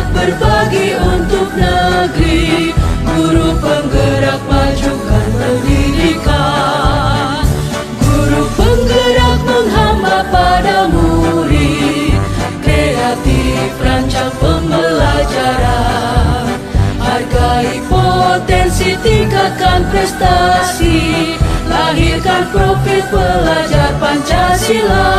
bergerak berbagi untuk negeri, guru penggerak majukan pendidikan, guru penggerak menghamba pada murid, kreatif rancang pembelajaran, hargai potensi tingkatkan prestasi, lahirkan profil pelajar Pancasila.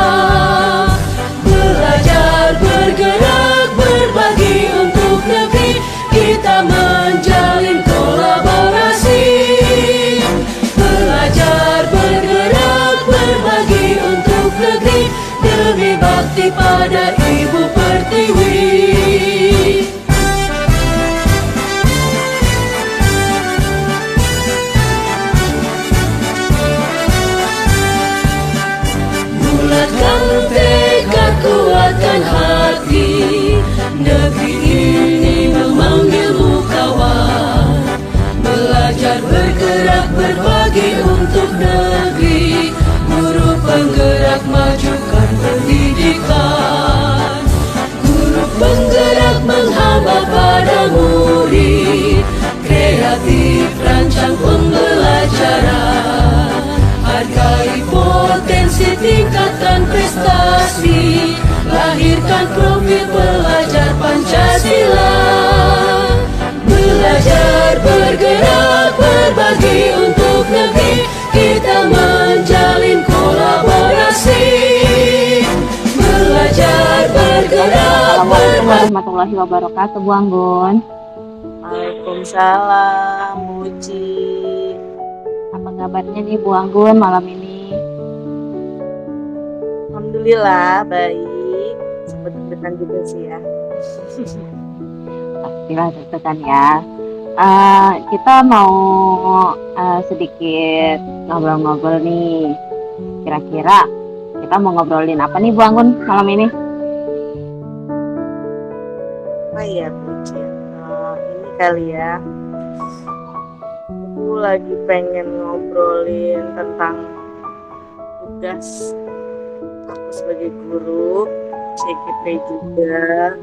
Belajar bergerak berbagi untuk negeri, kita menjalin kolaborasi. Belajar bergerak berbagi untuk negeri, demi bakti pada Ibu Pertiwi. Bulatkan tekad, kuatkan hati, negeri ini memanggilmu kawan. Belajar bergerak berbagi untuk negeri, guru penggerak majukan pendidikan, guru penggerak menghamba pada murid, kreatif rancang pembelajaran, hargai potensi tingkatkan prestasi, lahirkan profil pelajar Pancasila. Belajar bergerak berbagi untuk negeri, kita menjalin kolaborasi. Belajar bergerak Assalamualaikum warahmatullahi wabarakatuh, Bu Anggun. Waalaikumsalam, Muji. Apa kabarnya nih Bu Anggun malam ini? Alhamdulillah baik. Sempat deg-degan juga sih ya. Pastilah deg-degan ya. Kita mau sedikit ngobrol-ngobrol nih. Kira-kira kita mau ngobrolin apa nih Bu Anggun malam ini? Oh iya, Muji. Ini kali ya. Aku lagi pengen ngobrolin tentang tugas aku sebagai guru, CGP juga,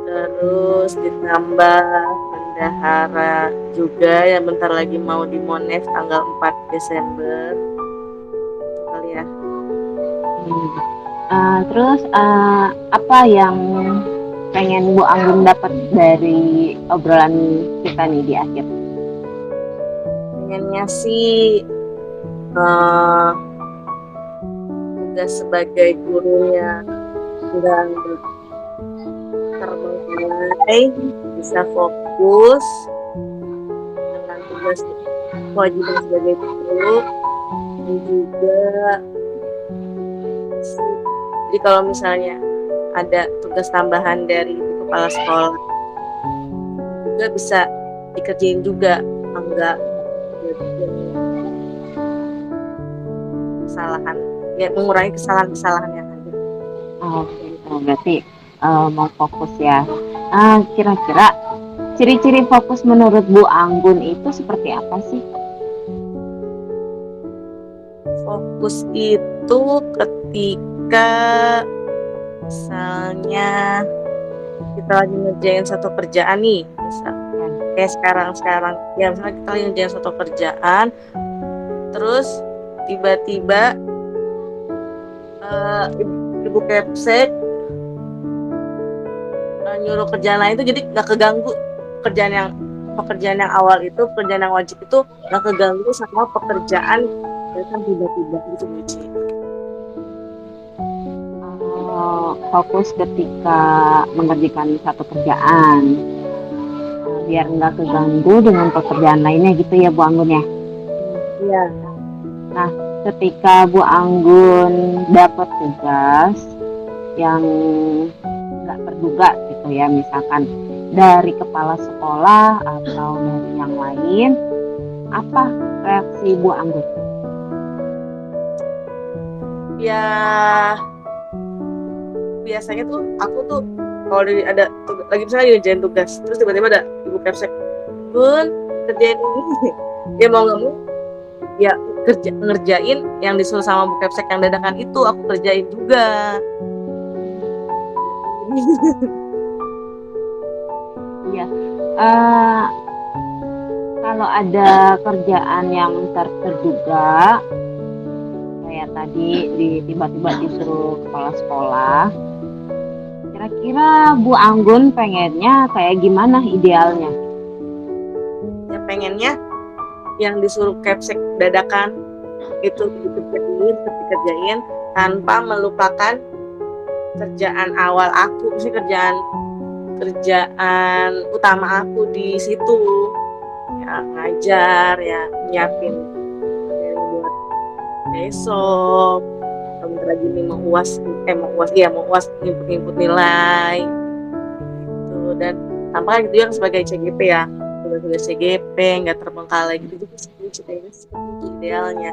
terus ditambah bendahara juga yang bentar lagi mau di Monef tanggal 4 Desember. Itu kali ya. Terus apa yang pengen Bu Anggun dapat dari obrolan kita nih di akhir? Pengennya sih tugas sebagai gurunya nggak terbengkalai, bisa fokus dengan tugas kewajiban sebagai guru, dan juga jadi kalau misalnya ada tugas tambahan dari kepala sekolah juga bisa dikerjain juga, enggak kesalahan ya, mengurangi kesalahan-kesalahan yang ada. Berarti mau fokus ya. Kira-kira ciri-ciri fokus menurut Bu Anggun itu seperti apa sih? Fokus itu ketika misalnya kita lagi ngerjain satu kerjaan nih, misalnya kayak sekarang ya, misalnya kita lagi ngerjain satu kerjaan, terus tiba-tiba ibu Kepsek nyuruh kerjaan lain itu, jadi nggak keganggu pekerjaan yang awal itu, pekerjaan yang wajib itu nggak keganggu sama pekerjaan yang tiba-tiba gitu, Buci. Fokus ketika mengerjakan satu kerjaan, biar nggak keganggu dengan pekerjaan lainnya gitu ya Bu Anggun ya? Iya. Nah, ketika Bu Anggun dapat tugas yang nggak terduga gitu ya, misalkan dari kepala sekolah atau dari yang lain, apa reaksi Bu Anggun? Ya biasanya tuh aku tuh kalau ada lagi misalnya ngerjain tugas, terus tiba-tiba ada ibu Kepsek, Bun, kerjain ini. Ya mau nggak mau ya ngerjain yang disuruh sama Bu Kepsek yang dadakan itu, aku kerjain juga. Ya, eh, kalau ada kerjaan yang terduga, kayak tadi tiba-tiba disuruh kepala sekolah, kira-kira Bu Anggun pengennya kayak gimana idealnya? Ya pengennya yang disuruh capsek dadakan itu dikerjain tanpa melupakan kerjaan awal aku, mesti kerjaan utama aku di situ, ya ngajar, ya nyiapin materi buat besok. Kalau bentar lagi nih mau uas input nilai gitu. Dan tampaknya gitu yang sebagai CGP ya, sebagai CGP nggak terbengkalai gitu juga ceritanya seperti itu idealnya.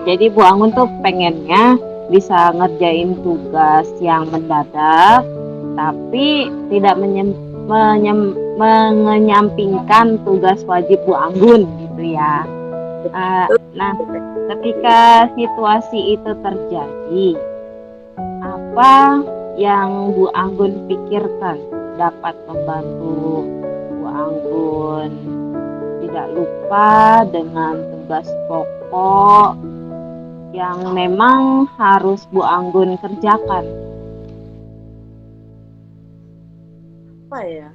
Jadi Bu Anggun tuh pengennya bisa ngerjain tugas yang mendadak, tapi tidak mengenyampingkan tugas wajib Bu Anggun gitu ya. Nah, ketika situasi itu terjadi, apa yang Bu Anggun pikirkan dapat membantu Bu Anggun tidak lupa dengan tugas pokok yang memang harus Bu Anggun kerjakan? Apa ya?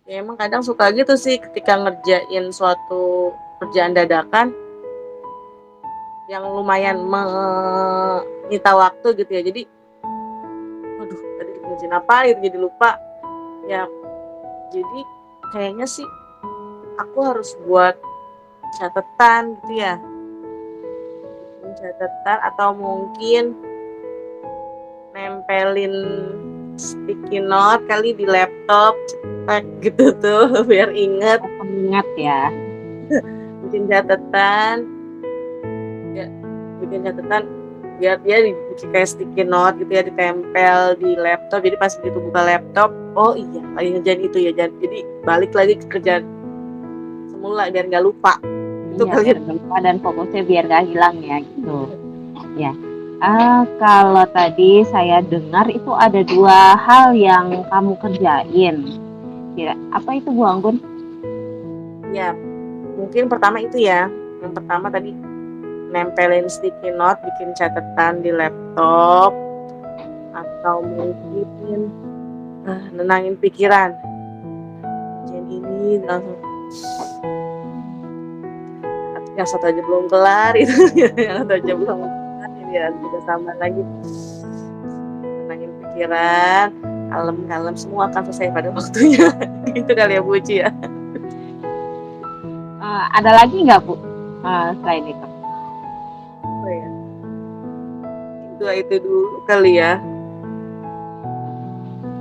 Ya emang kadang suka gitu sih ketika ngerjain suatu kerjaan dadakan yang lumayan menyita waktu gitu ya. Jadi waduh tadi ngerjain apa gitu jadi lupa. Ya jadi kayaknya sih aku harus buat catatan gitu ya. Catatan atau mungkin nempelin sticky note kali di laptop cetek gitu tuh biar inget. Pengingat ya. bikin catatan biar dia dibikin kayak sticky note gitu ya, ditempel di laptop, jadi pas begitu buka laptop oh iya lagi ngerjain itu ya, jadi balik lagi ke kerjaan semula biar nggak lupa itu Iya, kali. biar nggak lupa dan fokusnya biar nggak hilang ya gitu ya. Kalau tadi saya dengar itu ada 2 hal yang kamu kerjain. Kira apa itu Bu Anggun? Ya mungkin pertama itu ya, yang pertama tadi nempelin sticky note, bikin catatan di laptop, atau mungkin nenangin pikiran. Jadi ini langsung yang satu aja belum kelar itu yang satu aja belum kelar ini ya sudah sama lagi. Nenangin pikiran, kalem semua akan selesai pada waktunya. Itu kali ya Bu Uci ya. Ada lagi nggak Bu selain itu? Oh ya. Itu dulu kali ya.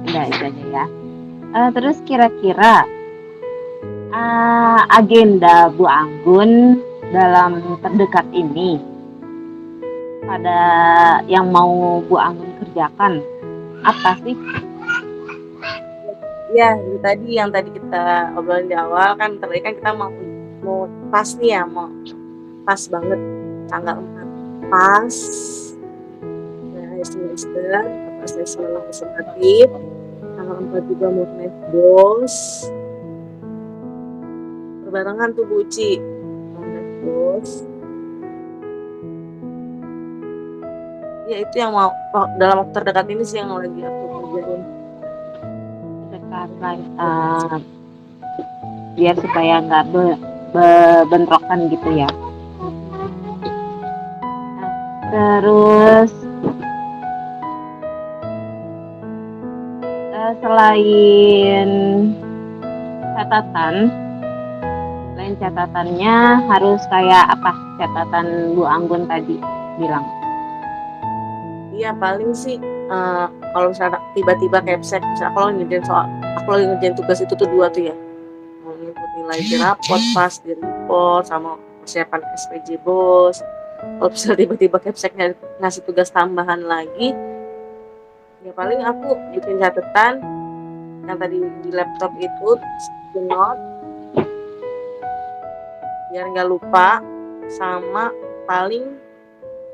Udah itu aja ya. Terus kira-kira agenda Bu Anggun dalam terdekat ini pada yang mau Bu Anggun kerjakan apa sih? Ya, itu tadi yang tadi kita obrolin di awal kan, tadi kan kita mau pas nih ya, mau pas banget tanggal 4 pas akhir semester, pas asesmen legislatif, tanggal 4 juga mau naik bos berbarengan tuh Bu Uci, mau naik bos ya. Itu yang mau dalam waktu terdekat ini sih yang lagi aku kerjain. Biar supaya nggak bentrokan gitu ya. Terus selain catatannya harus kayak apa? Catatan Bu Anggun tadi bilang. Iya paling sih kalau misalnya tiba-tiba capsek, misalnya aku lagi ngerjain tugas itu tuh 2 tuh ya, mau input nilai di raport pas di report sama persiapan SPJ bos. Kalau misalnya tiba-tiba capseknya ngasih tugas tambahan lagi, ya paling aku bikin catatan yang tadi di laptop itu, sticky note biar nggak lupa, sama paling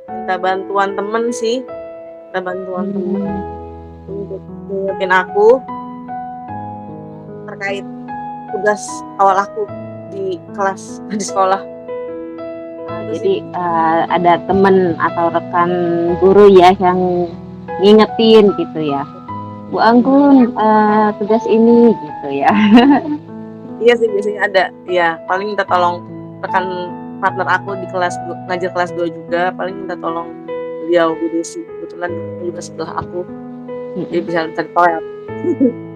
minta bantuan temen sih, untuk ngingetin aku terkait tugas awal aku di kelas di sekolah. Jadi ada teman atau rekan guru ya yang ngingetin gitu ya. Bu Anggun, tugas ini gitu ya. Iya sih, biasanya ada. Ya, paling minta tolong rekan partner aku di kelas ngajar kelas 2 juga, paling minta tolong beliau Bu Desi. Kebetulan juga sebelah aku. Jadi bisa minta tolong.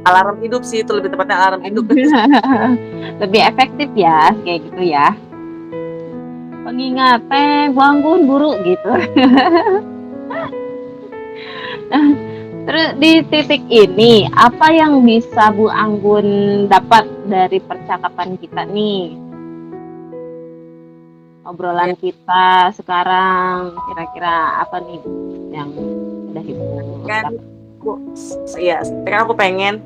Alarm hidup sih, itu lebih tepatnya alarm hidup. Lebih efektif ya kayak gitu ya. Pengingat, Bu Anggun guru gitu. Terus di titik ini, apa yang bisa Bu Anggun dapat dari percakapan kita nih? Obrolan kita sekarang kira-kira apa nih yang udah Ibu Kan dapat? ya, kan aku pengen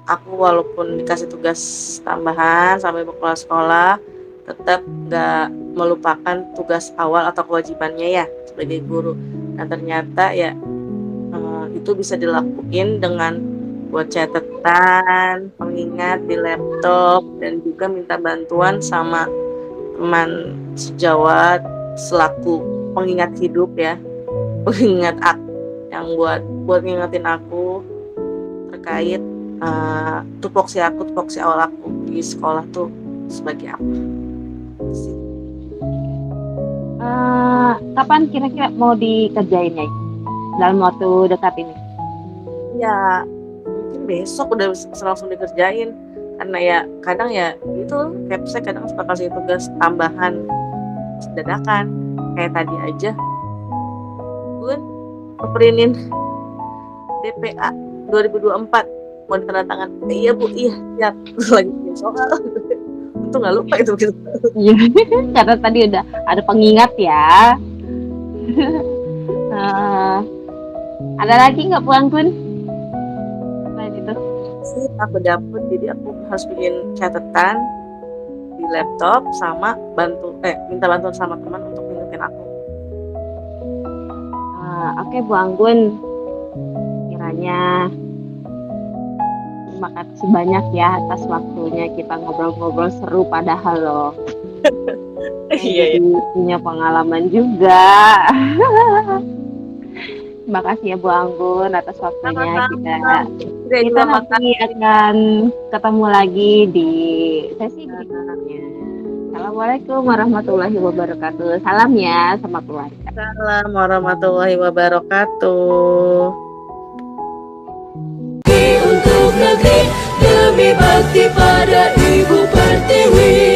aku walaupun dikasih tugas tambahan sampai kepala sekolah tetap nggak melupakan tugas awal atau kewajibannya ya sebagai guru. Dan ternyata ya itu bisa dilakuin dengan buat catatan, pengingat di laptop, dan juga minta bantuan sama teman sejawat selaku pengingat hidup ya, pengingat yang buat ngingetin aku terkait tupoksi awal aku di sekolah tuh sebagai apa. Kapan kira-kira mau dikerjain ya dalam waktu dekat ini? Ya mungkin besok udah bisa langsung dikerjain, karena ya kadang ya itu Kepsek kadang suka kasih tugas tambahan dadakan. Kayak tadi aja Bun ngeprintin DPA 2024 mau ditandatangan. Iya Bu, iya siap. Lagi bikin soal. Untung nggak lupa itu gitu. Iya, karena tadi udah ada pengingat ya. Ada lagi nggak Bu Anggun? Selain itu? Sih aku dapet, jadi aku harus bikin catatan di laptop sama minta bantuan sama teman untuk ngingetin aku. Oke Bu Anggun, kiranya terima kasih banyak ya atas waktunya, kita ngobrol-ngobrol seru padahal loh. Iya. Jadi punya pengalaman juga. Terima kasih ya Bu Anggun atas waktunya. Kita nanti akan ketemu lagi di sesi berikutnya. Assalamualaikum warahmatullahi wabarakatuh. Salam ya sama keluarga. Salam warahmatullahi wabarakatuh. Untuk negeri demi bakti pada Ibu Pertiwi.